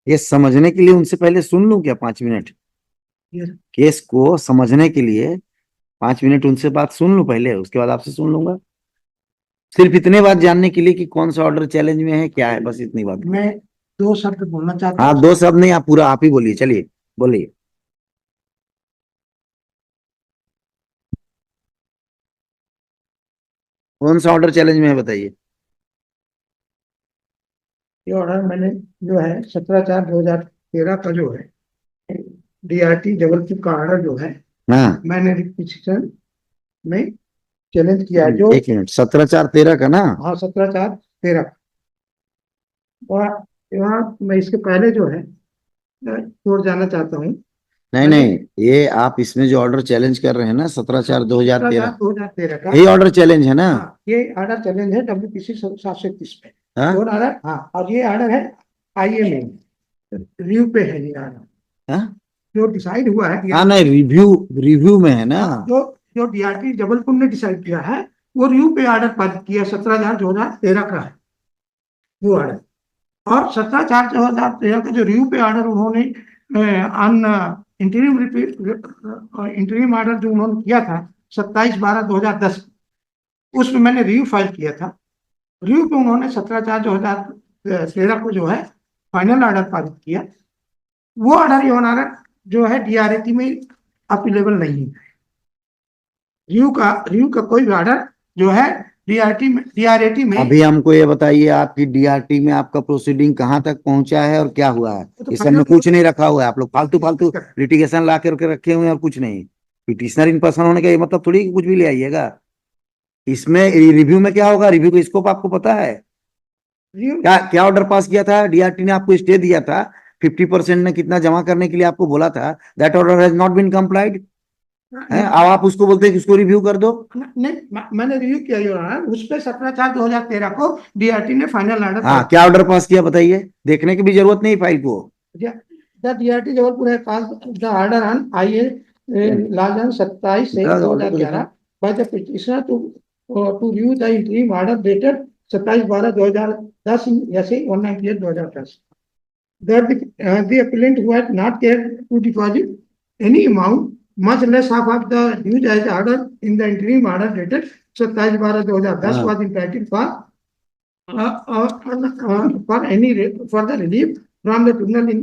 ये समझने के लिए उनसे पहले सुन लूं क्या 5 मिनट? केस को समझने के लिए 5 मिनट उनसे बात सुन लूं पहले, उसके बाद आपसे सुन लूंगा। सिर्फ इतने बात जानने के लिए कि कौन सा ऑर्डर चैलेंज में है, क्या है, बस इतनी बात। मैं 2 शब्द बोलना चाहता हाँ, हूँ। 2 शब्द नहीं, आप पूरा आप ही बोलिए, चलिए बोलिए। कौन सा ऑर्डर चैलेंज में है बताइए। ये ऑर्डर मैंने जो है 17/4/2013 का जो है DRT जबलपुर का ऑर्डर जो है हाँ, मैंने रिक्विजिशन में चैलेंज किया है। जो 1 मिनट, 17/4/13 का ना? हाँ 17/4/13 और यहाँ मैं इसके पहले जो है छोड़ जाना चाहता हूँ। नहीं मैंने नहीं, ये आप इसमें जो ऑर्डर चैलेंज कर रहे हैं ना, 17/4/2013, 17/4/2013 का, यही ऑर्डर चैलेंज है ना? हाँ ये ऑर्डर चैलेंज है WPC 731 पे। हाँ और ऑर्डर, हाँ, और ये ऑर्डर है IA में रिव्यू पे है ये ऑर्डर। हाँ जो डिसाइड हुआ है हाँ, नहीं, रिव्यू रिव्यू में है ना? जो जो DRT जबलपुर ने डिसाइड किया है वो रिव्यू पे ऑर्डर पारित किया 17/4/2013 का है वो ऑर्डर। और 17/4/2013 का जो रिव्यू पे ऑर्डर उन्होंने ऑन इंटरिम इंटरिम ऑर्डर जो उन्होंने किया था 27/12/2010, उसमें मैंने रिव्यू फाइल किया था। रिव्यू पे उन्होंने 17/4/2013 को जो है फाइनल ऑर्डर पारित किया। वो ऑर्डर ऑर्डर जो है DRT में अपीलेबल नहीं है। रिव्यू का कोई भी ऑर्डर जो है DRT में अभी हमको ये बताइए, आपकी डीआरटी में आपका प्रोसीडिंग कहाँ तक पहुंचा है और क्या हुआ है? तो इस सब में कुछ नहीं रखा हुआ है, आप लोग फालतू फालतू लिटिगेशन ला करके रखे हुए हैं और कुछ नहीं। पिटिशनर इन पर्सन होने का ये मतलब थोड़ी कि कुछ भी ले आइएगा। इसमें रिव्यू में क्या होगा? रिव्यू का स्कोप आपको पता है? क्या क्या ऑर्डर पास किया था डीआरटी ने? आपको स्टे दिया था 50% में कितना जमा करने के लिए आपको बोला था। That order has not been complied. अब आप उसको बोलते हैं कि उसको रिव्यू कर दो। नहीं, मैंने रिव्यू किया ऑर्डर, उस पर 17/4/2013 को DRT ने फाइनल ऑर्डर। हाँ, क्या ऑर्डर पास किया बताइए, देखने की भी जरूरत नहीं फाइल को। द DRT जबलपुर है pass the order on IA लाजन 27/6/2011 by the petitioner to review the interim order dated 27/12/2010 in SA 198/2010 that the appellant who had not cared to deposit any amount much less half of the dues as ordered in the interim order dated 27/12/2010 was entitled for any further relief from the tribunal in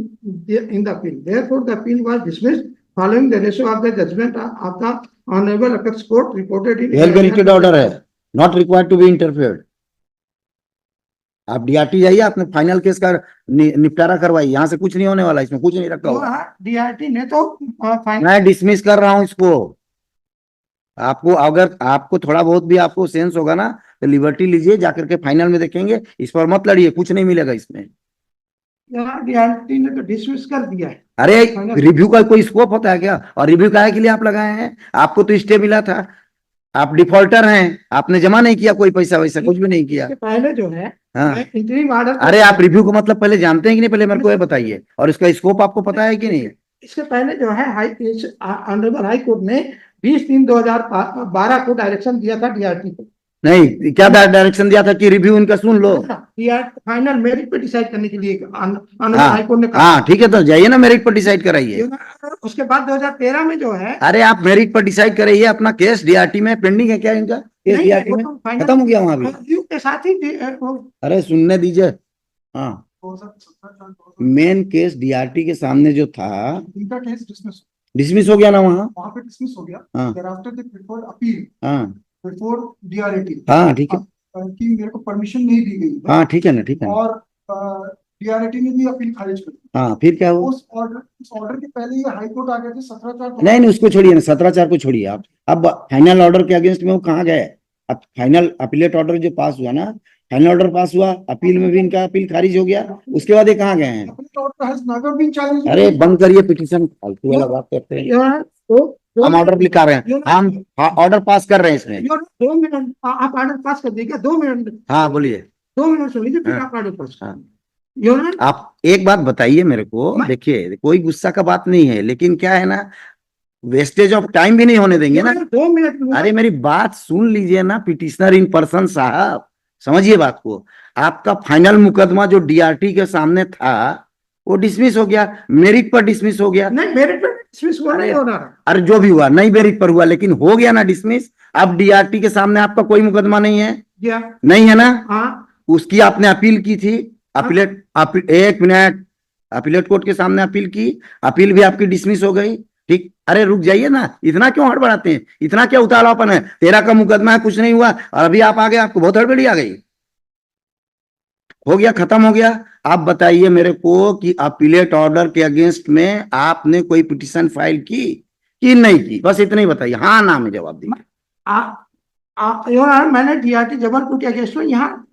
the appeal. Therefore, the appeal was dismissed following the issue of the judgment of the Honorable Apex Court reported in well guaranteed order है, not required to be interfered. आप DRT जाइए, आपने final case का निपटारा करवाइए, यहाँ से कुछ नहीं होने वाला, इसमें कुछ नहीं रखा हुआ। DRT ने तो मैं डिसमिस कर रहा हूँ इसको। आपको अगर आपको थोड़ा बहुत भी आपको सेंस होगा ना, तो लिबर्टी लीजिए, जाकर के फाइनल में देखेंगे। इस पर मत लड़िए, कुछ नहीं मिलेगा इसमें। DRT ने तो डिसमिस कर दिया है। अरे रिव्यू का कोई स्कोप होता है क्या? और रिव्यू काहे के लिए आप लगाए हैं? आपको तो स्टे मिला था, आप डिफॉल्टर हैं, आपने जमा नहीं किया कोई पैसा वैसा, कुछ भी नहीं किया। पहले जो है हाँ, इंटरिम ऑर्डर, अरे आप रिव्यू का मतलब पहले जानते हैं कि नहीं? पहले मेरे को ये बताइए, और इसका स्कोप आपको पता है कि नहीं? इसके पहले जो है ऑनरेबल हाई कोर्ट ने 20/3/2012 को डायरेक्शन दिया था DRT को। नहीं, क्या डायरेक्शन दिया था कि रिव्यू इनका सुन लो। फाइनल मेरिट पे डिसाइड करने के लिए ऑनरेबल हाई कोर्ट ने कहा। हाँ ठीक है, तो जाइए ना मेरिट पर डिसाइड कराइए। उसके बाद 2013 में जो है, अरे आप मेरिट पर डिसाइड कराइए, अपना केस डीआरटी में पेंडिंग है क्या? इनका केस डीआरटी में खत्म हो गया वहां भी? रिव्यू के साथ ही अरे सुनने दीजिए। हाँ, मेन केस डीआरटी के सामने जो था, इनका केस डिसमिस हो गया ना वहाँ? वहां पे डिसमिस हो गया। हाँ thereafter they preferred appeal हाँ before DRT। हाँ, ठीक है। कि मेरे को परमिशन नहीं दी गई हाँ ठीक है ना, ठीक है ना। और DRT ने भी अपील खारिज कर दी। हाँ, फिर क्या हुआ? उस ऑर्डर के पहले ये हाई कोर्ट आ गए थे 17/4। नहीं नहीं, उसको छोड़िए ना, 17/4 को छोड़िए आप। अब फाइनल ऑर्डर के अगेंस्ट में वो कहाँ गए? अब फाइनल अपीलेट ऑर्डर जो पास हुआ ना, फाइनल ऑर्डर पास हुआ, अपील में भी इनका अपील खारिज हो गया, उसके बाद ये कहाँ गए हैं? अरे बंद करिए पिटीशन, फालतू वाला बात करते हैं। हम ऑर्डर लिखा रहे हैं, हम ऑर्डर पास कर रहे हैं इसमें। 2 मिनट आप ऑर्डर पास कर दीजिए, 2 मिनट। हाँ बोलिए। 2 मिनट सुन लीजिए, फिर आप ऑर्डर पास। आप एक बात बताइए मेरे को, देखिए कोई गुस्सा का बात नहीं है, लेकिन क्या है ना, वेस्टेज ऑफ टाइम भी नहीं होने देंगे ना। 2 मिनट। अरे मेरी बात सुन लीजिए ना पिटिशनर इन पर्सन साहब, समझिए बात को। आपका फाइनल मुकदमा जो डीआरटी के सामने था, वो डिसमिस हो गया, मेरिट पर डिसमिस हो गया। नहीं, मेरिट पे डिसमिस हुआ नहीं होना। अरे जो भी हुआ, नहीं मेरिट पर हुआ, लेकिन हो गया ना डिसमिस। अब डीआरटी के सामने आपका कोई मुकदमा नहीं है, क्या? नहीं है ना? हाँ, उसकी आपने अपील की थी, एक मिनट, अपीलेट कोर्ट के सामने अपील की, अपील भी आपकी डिसमिस हो गई। ठीक, अरे रुक जाइए ना, इतना क्यों हड़बड़ाते हैं, इतना क्या उतावलापन है? 13 का मुकदमा है, कुछ नहीं हुआ, और अभी आप आ गए, आपको बहुत हड़बड़ी आ गई। हो गया, खत्म हो गया। आप बताइए मेरे को कि अपीलेट ऑर्डर के अगेंस्ट में आपने कोई पिटीशन फाइल की कि नहीं की? बस इतना ही बताइए, हाँ ना में जवाब दीजिए। योर ऑनर, मैंने डीआरटी जबलपुर के अगेंस्ट में यहाँ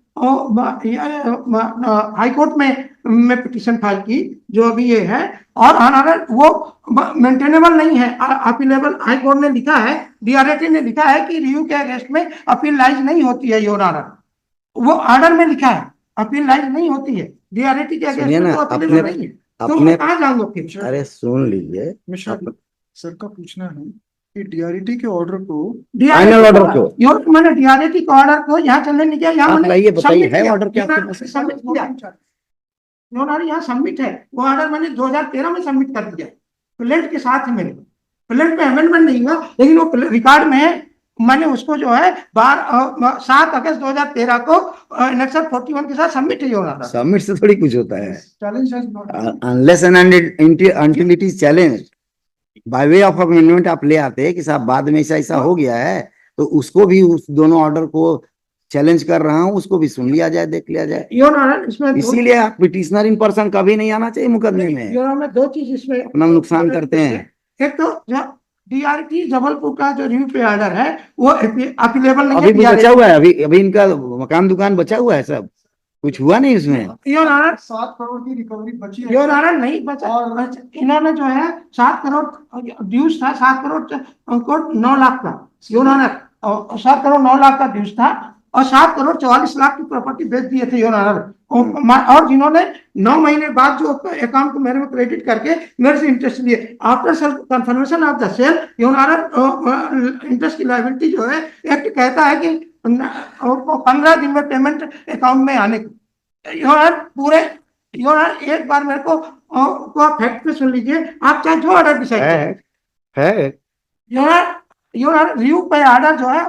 हाई कोर्ट में पिटीशन फाइल की, जो अभी ये है। और ऑनर वो मेंटेनेबल नहीं है, अपीलेबल। हाई कोर्ट ने लिखा है, डीआरटी ने लिखा है कि रिव्यू के अगेंस्ट में अपील लाइज नहीं होती है योर ऑनर। वो ऑर्डर में लिखा है अपील लाइज नहीं होती है, डीआरटी के अगेंस्ट सुनिए में ना, तो अपीलेबल नहीं है। तो अपने मैं कहाँ जाऊंगा फिर? अरे सुन लीजिए, मिश्रा सर का पूछना है कि डीआरटी के ऑर्डर को, फाइनल ऑर्डर को, योर मैंने डीआरटी के ऑर्डर को यहाँ चलने नहीं किया, यहाँ आप मैंने लाइए, बताइए सबमिट है किया। ऑर्डर क्या आपके पास? सबमिट किया योर, यहाँ सबमिट है वो ऑर्डर, मैंने 2013 में सबमिट कर दिया, प्लेट के साथ है मेरे। प्लेट में अमेंडमेंट नहीं हुआ, लेकिन वो रिकॉर्ड में है। मैंने उसको जो है 7 अगस्त 2013 को नेक्सल 41 के साथ सबमिट है योर। सबमिट से थोड़ी कुछ होता है, challenge has not, unless and until it is challenge by way of amendment. आप ले आते हैं कि साहब बाद में ऐसा ऐसा हो गया है, तो उसको भी, उस दोनों ऑर्डर को चैलेंज कर रहा हूं, उसको भी सुन लिया जाए, देख लिया जाए। योर ऑनर, इसमें इसीलिए आप पिटिशनर इन पर्सन कभी नहीं आना चाहिए मुकदमे में, योर ऑनर, 2 चीज इसमें अपना नुकसान करते हैं। एक तो डीआरटी जबलपुर का जो रिव्यू पे ऑर्डर है वो अपीलेबल नहीं अभी है। भी बचा हुआ है, अभी अभी इनका मकान दुकान बचा हुआ है, सब कुछ हुआ नहीं उसमें। योर ऑनर, 7 करोड़ की रिकवरी बची है योर ऑनर नहीं बचा। और इन्होंने जो है 7 करोड़ ड्यूज था, 7 करोड़ 9 लाख का योर ऑनर, और 7 करोड़ 9 लाख का ड्यूज था, और 7 करोड़ 44 लाख की प्रॉपर्टी बेच दिए थे योर ऑनर। और जिन्होंने 9 महीने बाद जो अकाउंट को मेरे में क्रेडिट करके मेरे से इंटरेस्ट लिए, after self confirmation of the sale your honour, interest की लायबिलिटी जो है एक्ट कहता है कि 15 दिन में पेमेंट अकाउंट में आने को। योर पूरे योर एक बार मेरे को फैक्ट पे सुन लीजिए, आप चाहे जो ऑर्डर डिसाइड है। योर रिव्यू पे ऑर्डर जो है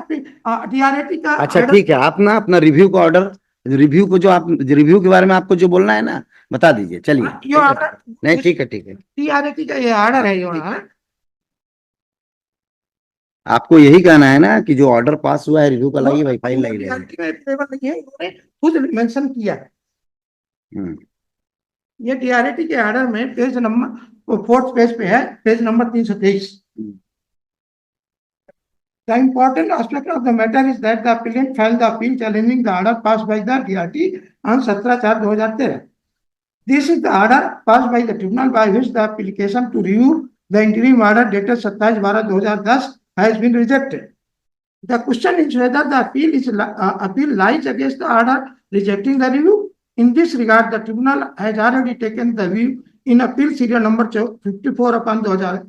डीआरटी का। अच्छा ठीक है, आप ना अपना रिव्यू का ऑर्डर, रिव्यू को जो आप, रिव्यू के बारे में आपको जो बोलना है ना, बता दीजिए। चलिए, योर ऑर्डर नहीं ठीक है, ठीक है, डीआरटी का ये ऑर्डर है योर ऑनर। आपको यही कहना है ना कि जो ऑर्डर पास हुआ है रिव्यू का लाइए भाई, फाइल लाइए। डीआरटी में अवेलेबल नहीं है, इन्होंने खुद मेंशन किया है। ये डीआरटी के ऑर्डर में पेज नंबर 4th पेज पे है, page number 323। The important aspect of the matter is that the appellant filed the appeal challenging the order passed by the DRT on 17/4/2013. This is the order passed by the tribunal by which the application to review the interim order dated 27/12/2010 has been rejected. The question is whether the appeal lies against the order rejecting the review. In this regard, the tribunal has already taken the view in appeal serial number 54/2012,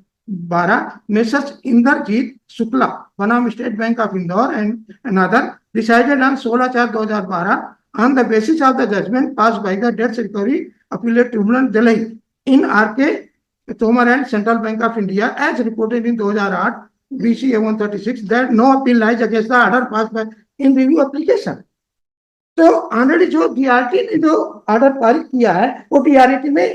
Messrs. Inderjeet Shukla, Banam State Bank of Indore, and another, decided on 16/4/2012 on the basis of the judgment passed by the Debts Recovery Appellate Tribunal, Delhi, in R.K. Tomar and Central Bank of India, as reported in 2008 BCA 136, that no appeal lies against the order passed by in review application. तो already जो DRT ने जो order पारित किया है वो DRT में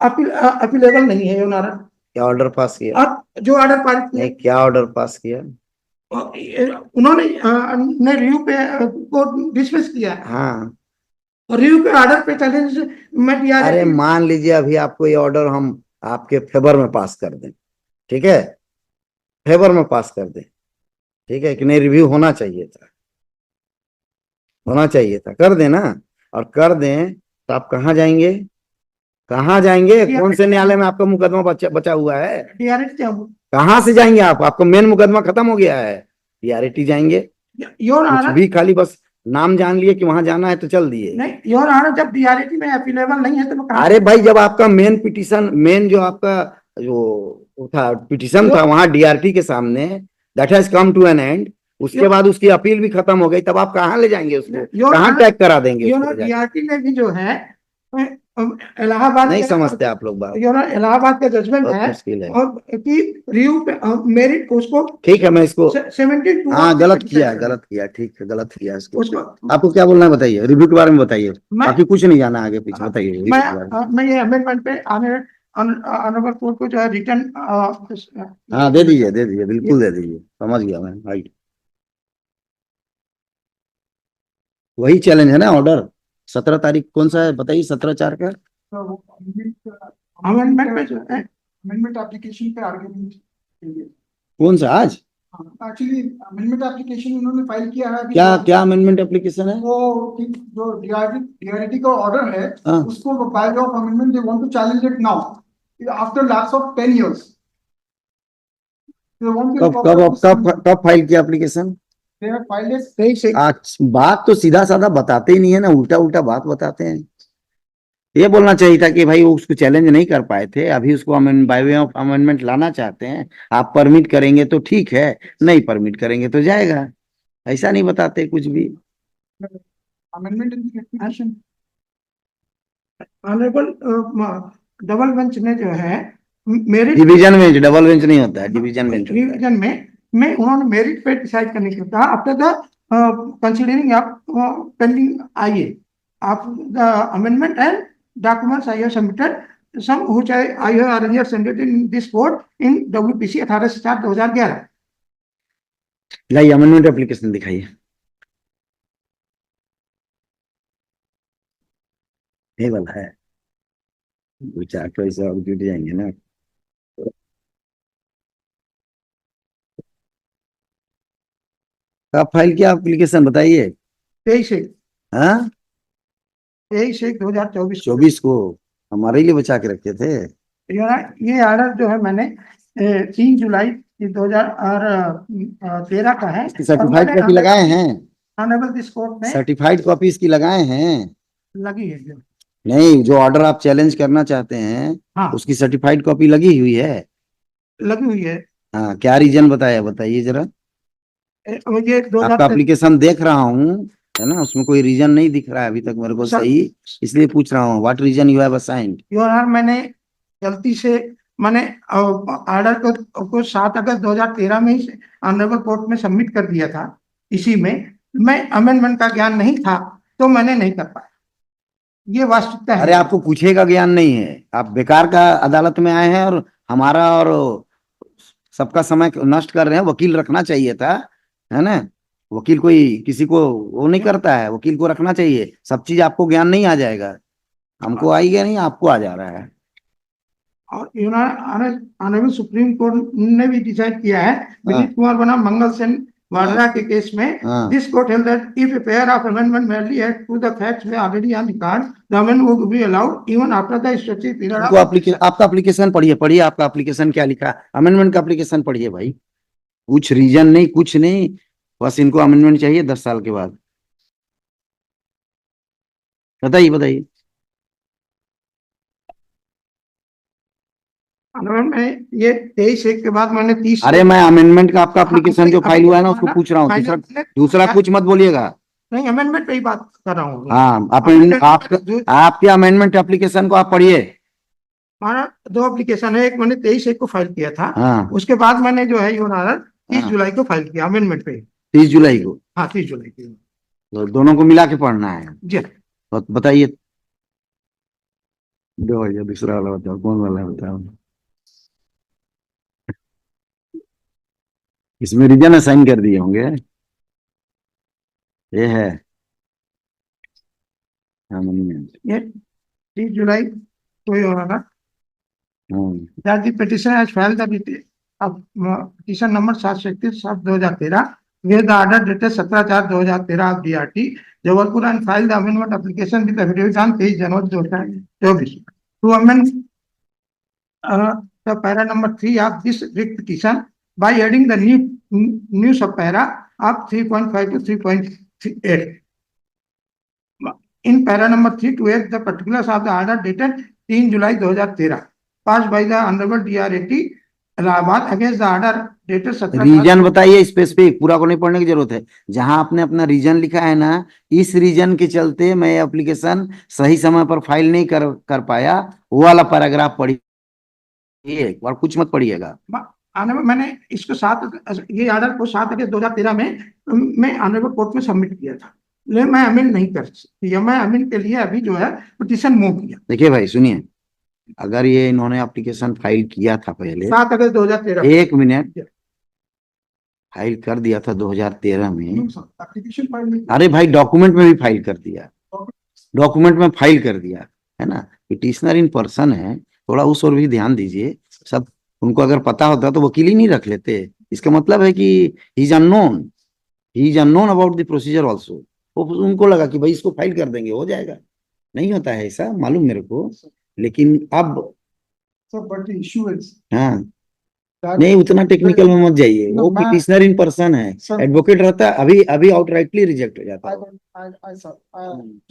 appealable नहीं है योर ऑनर। क्या ऑर्डर पास किया? अब जो ऑर्डर पारित किया, नहीं, क्या ऑर्डर पास किया? उन्होंने रिव्यू पे को डिसमिस किया। हाँ, और रिव्यू पे ऑर्डर पे चैलेंज में डीआरटी। अरे मान लीजिए अभी आपको ये ऑर्डर हम आपके फेवर में पास कर दें, ठीक है, फेवर में पास कर दें, ठीक है कि नहीं, रिव्यू होना चाहिए था, होना चाहिए था, कर दें ना, और कर दें तो आप कहाँ जाएंगे, कहाँ जाएंगे? कौन से न्यायालय में आपका मुकदमा बचा हुआ है? डीआरटी कहाँ से जाएंगे आप? आपका मेन मुकदमा खत्म हो गया है, डीआरटी जाएंगे? योर कुछ ऑनर भी खाली बस नाम जान लिए कि वहां जाना है तो चल दिए। नहीं योर ऑनर, जब डीआरटी में अपीलेबल नहीं है तो मैं कहाँ? अरे भाई, जब आपका मेन पिटीशन, मेन जो आपका जो था पिटीशन था वहां डीआरटी के सामने, that has come to an end, उसके बाद उसकी अपील भी खत्म हो गई, तब आप कहाँ ले जाएंगे उसको? कहाँ टैग करा देंगे उसको? डीआरटी ने भी जो है इलाहाबाद नहीं का- समझते आप लोग बात, इलाहाबाद का जजमेंट बहुत है मुश्किल है। और कि रिव्यू पे मेरिट उसको ठीक है, मैं इसको 72 हाँ गलत किया, गलत किया, ठीक है गलत किया इसको। उसको आपको क्या बोलना है बताइए, रिव्यू के बारे में बताइए, मैं बाकी कुछ नहीं जाना आगे पीछे, बताइए रिव्यू के बारे में। मैं ये अमेंडमेंट पे ऑनरेबल कोर्ट को जो है रिटर्न हाँ दे दीजिए, बिल्कुल दे दीजिए, समझ गया मैं, राइट। वही चैलेंज है ना ऑर्डर, 17 तारीख कौन सा है बताइए, 17/4 का। अमेंडमेंट पे जो है अमेंडमेंट एप्लीकेशन पे आर्ग्यूमेंट के लिए। कौन सा आज? एक्चुअली अमेंडमेंट एप्लीकेशन उन्होंने फाइल किया है अभी। क्या क्या अमेंडमेंट एप्लीकेशन है? वो कि जो डीआरटी का ऑर्डर है हाँ। उसको by law of amendment they want to challenge it now after lapse of 10 years they want कब कब कब कब फाइल किया application? They have filed it. सही से आज बात तो सीधा साधा बताते ही नहीं है ना, उल्टा उल्टा बात बताते हैं। ये बोलना चाहिए था कि भाई वो उसको चैलेंज नहीं कर पाए थे, अभी उसको बाय वे ऑफ अमेंडमेंट लाना चाहते हैं, आप परमिट करेंगे तो ठीक है, नहीं परमिट करेंगे तो जाएगा। ऐसा नहीं बताते कुछ भी। Amendment in application honourable double bench ने जो है merit division bench, double bench नहीं होता है, डिवीजन बेंच। डिवीजन में उन्होंने मेरिट पे डिसाइड करने को कहा आफ्टर द कंसीडरिंग आप पेंडिंग आईए आप the amendment and documents I have submitted some which I have earlier submitted in this court in WPC 18/4/2011। लाइए अमेंडमेंट एप्लीकेशन दिखाइए। ये वाला है, विचार तो ऐसे और जुट जाएंगे ना। आप फाइल किया एप्लीकेशन बताइए। 23/1 हाँ 23/1/2024 24 को हमारे लिए बचा के रखे थे। ये ऑर्डर जो है मैंने 3 जुलाई 2013 का है। सर्टिफाइड कॉपी लगाए हैं? ऑनरेबल दिस कोर्ट में सर्टिफाइड कॉपी इसकी लगाए हैं? लगी है जो नहीं, जो ऑर्डर आप चैलेंज करना चाहते हैं हाँ उसकी सर्टिफाइड कॉपी लगी हुई है? लगी हुई है। हाँ, क्या रीजन बताया, बताइए जरा। ये आपका एप्लीकेशन देख रहा हूँ, है ना, उसमें कोई रीजन नहीं दिख रहा है अभी तक मेरे को सही, इसलिए पूछ रहा हूँ what reason you have assigned. Your मैंने गलती से मैंने ऑर्डर को 7 अगस्त 2013 में ही ऑनरेबल कोर्ट में सबमिट कर दिया था। इसी में मैं अमेंडमेंट का ज्ञान नहीं था तो मैंने नहीं कर पाया, ये वास्तविकता है। अरे आपको पूछेगा ज्ञान नहीं है, आप बेकार का अदालत में आए हैं और हमारा और सबका समय नष्ट कर रहे हैं। वकील रखना चाहिए था, है ना, वकील कोई किसी को वो नहीं करता है, वकील को रखना चाहिए। सब चीज आपको ज्ञान नहीं आ जाएगा, हमको आई गया नहीं, आपको आ जा रहा है। और ऑनरेबल सुप्रीम कोर्ट ने भी डिसाइड किया है विनीत कुमार बनाम मंगल सेन वाड्रा के केस में। This court held that if a pair of amendment merely add to the facts may already on record, the amendment would be allowed even after the statutory period of आपका application पढ़िए, पढ़िए आपका application क्या लिखा है, amendment का application पढ़िए भाई। कुछ रीजन नहीं, कुछ नहीं, बस इनको अमेंडमेंट चाहिए 10 साल के बाद। बताइए बताइए। में ये 23/1 के बाद मैंने 30 अरे मैं अमेंडमेंट का आपका एप्लीकेशन जो फाइल हुआ है ना उसको पूछ रहा हूँ, दूसरा कुछ मत बोलिएगा। नहीं अमेंडमेंट पे ही बात कर रहा हूँ। हाँ आपके अमेंडमेंट एप्लीकेशन को आप पढ़िए। हमारा 2 एप्लीकेशन है, एक मैंने 23/1 को फाइल किया था। हाँ उसके बाद मैंने जो है योर ऑनर 30 जुलाई को फाइल किया अमेंडमेंट पे। 30 जुलाई को? हाँ 30 जुलाई की। तो दोनों को मिला के पढ़ना है जी तो बताइए। दो भैया दूसरा वाला बताओ, कौन वाला बताओ। इसमें रीजन असाइन कर दिए होंगे, ये है अमेंडमेंट। ये 30 जुलाई को your honour that the petitioner has filed the petition number 731/2013 with the order dated 17/4/2013 of DRT Jabalpur and filed the amendment application with affidavit on 23 January 2024 to amend the para number 3 of this petition by adding the new subpara of 3.5 to 3.8 in para number 3 to add the particulars of the order dated 3 July 2013 passed by the Honorable DRAT Allahabad against the order dated 17 reason बताइए specific, पूरा को नहीं पढ़ने की जरूरत है। जहां आपने अपना रीजन लिखा है ना, इस रीजन के चलते मैं एप्लीकेशन सही समय पर फाइल नहीं कर पाया, वो वाला पैराग्राफ पढ़िए और कुछ मत पढ़िएगा। आने में मैंने इसको ये ऑर्डर को 7 अगस्त 2013 में मैं ऑनरेबल कोर्ट में सबमिट किया था, लेकिन मैं अमील नहीं कर सकती, मैं अमील के लिए अभी जो है पिटीशन मूव किया। देखिए भाई सुनिए, अगर ये इन्होंने एप्लीकेशन फाइल किया था पहले 7 अगस्त 2013 एक मिनट, फाइल कर दिया था 2013 में, एप्लीकेशन फाइल अरे भाई डॉक्यूमेंट में भी फाइल कर दिया, डॉक्यूमेंट में फाइल कर दिया है ना। पिटिशनर इन पर्सन है, थोड़ा उस ओर भी ध्यान दीजिए। सब उनको अगर पता होता तो वकील ही नहीं रख लेते। इसका मतलब है कि he is unknown about the procedure also. वो उनको लगा कि भाई इसको फाइल कर देंगे हो जाएगा, नहीं होता है ऐसा, मालूम मेरे को। लेकिन अब बट द इशू इज हाँ, नहीं उतना टेक्निकल में मत जाइए, वो पिटिशनर इन पर्सन है, एडवोकेट रहता है अभी आउटराइटली रिजेक्ट हो जाता है।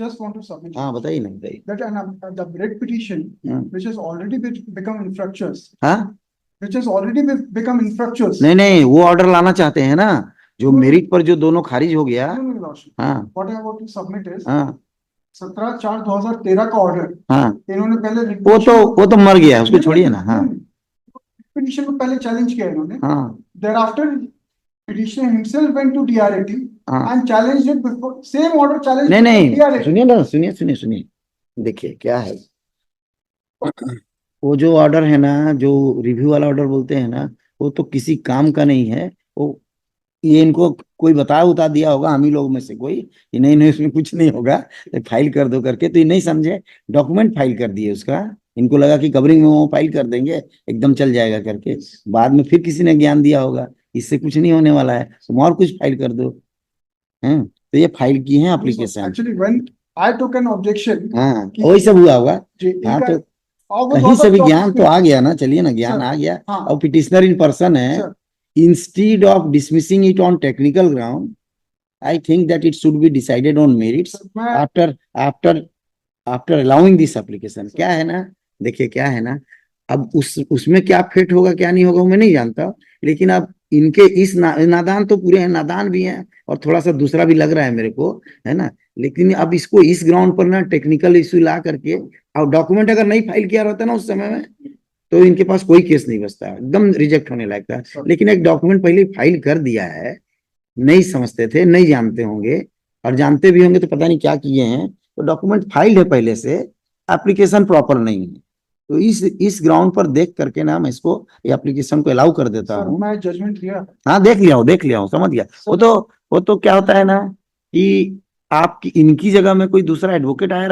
just want to submit हाँ बताइए ना, बताइए। that the writ petition which has already become infructuous, हाँ which has already become infructuous. नहीं वो ऑर्डर लाना चाहते हैं ना, जो मेरिट पर जो दोनों खारिज हो गया। No, no, Lordship. हाँ What I want to submit is हाँ 17/4/2013 का ऑर्डर हाँ, इन्होंने पहले वो तो मर गया, उसको छोड़िए ना। हाँ पिटीशन को पहले चैलेंज किया इन्होंने। हाँ Thereafter, petitioner himself went to DRAT हाँ, and challenged it before same order challenged नहीं before DRAT. सुनिए ना, सुनिए, देखिए क्या है, वो जो ऑर्डर है ना, जो रिव्यू वाला ऑर्डर बोलते हैं ना, वो तो किसी काम का नहीं है। वो ये इनको कोई बता दिया होगा, हम ही लोग में से कोई, ये नहीं इसमें कुछ नहीं होगा, तो फाइल कर दो करके, तो ये नहीं समझे, डॉक्यूमेंट फाइल कर दिए उसका। इनको लगा कि कवरिंग में वो फाइल कर देंगे एकदम चल जाएगा करके, बाद में फिर किसी ने ज्ञान दिया होगा इससे कुछ नहीं होने वाला है, तुम और कुछ फाइल कर दो। तो ये फाइल की है application. Actually, when I took an objection, हाँ वही सब हुआ होगा। हाँ तो कहीं से भी ज्ञान तो आ गया ना, चलिए ना, ज्ञान आ गया। और पिटिशनर इन पर्सन है, instead of dismissing it on technical ground, I think that it should be decided on merits after allowing this application। क्या है ना, देखिए क्या है ना, अब उसमें क्या फिट होगा क्या नहीं होगा मैं नहीं जानता, लेकिन अब इनके इस नादान तो पूरे हैं, नादान भी हैं और थोड़ा सा दूसरा भी लग रहा है मेरे को, है ना। लेकिन अब इसको इस ग्राउंड पर ना टेक्निकल इश्यू ला करके, और डॉक्यूमेंट अगर नहीं फाइल किया रहता ना उस समय में, तो इनके पास कोई केस नहीं बचता, एकदम रिजेक्ट होने लायक था। लेकिन एक डॉक्यूमेंट पहले फाइल कर दिया है, नहीं समझते थे, नहीं जानते होंगे, और जानते भी होंगे तो पता नहीं क्या किए हैं, तो डॉक्यूमेंट फाइल है पहले से, एप्लीकेशन प्रॉपर नहीं है। तो इस ग्राउंड पर देख करके ना मैं इसको एप्लीकेशन को अलाउ कर देता हूँ। मैं जजमेंट लिया, हाँ देख लिया हूँ, समझ गया। वो तो क्या होता है ना कि आपकी इनकी जगह में कोई दूसरा एडवोकेट आया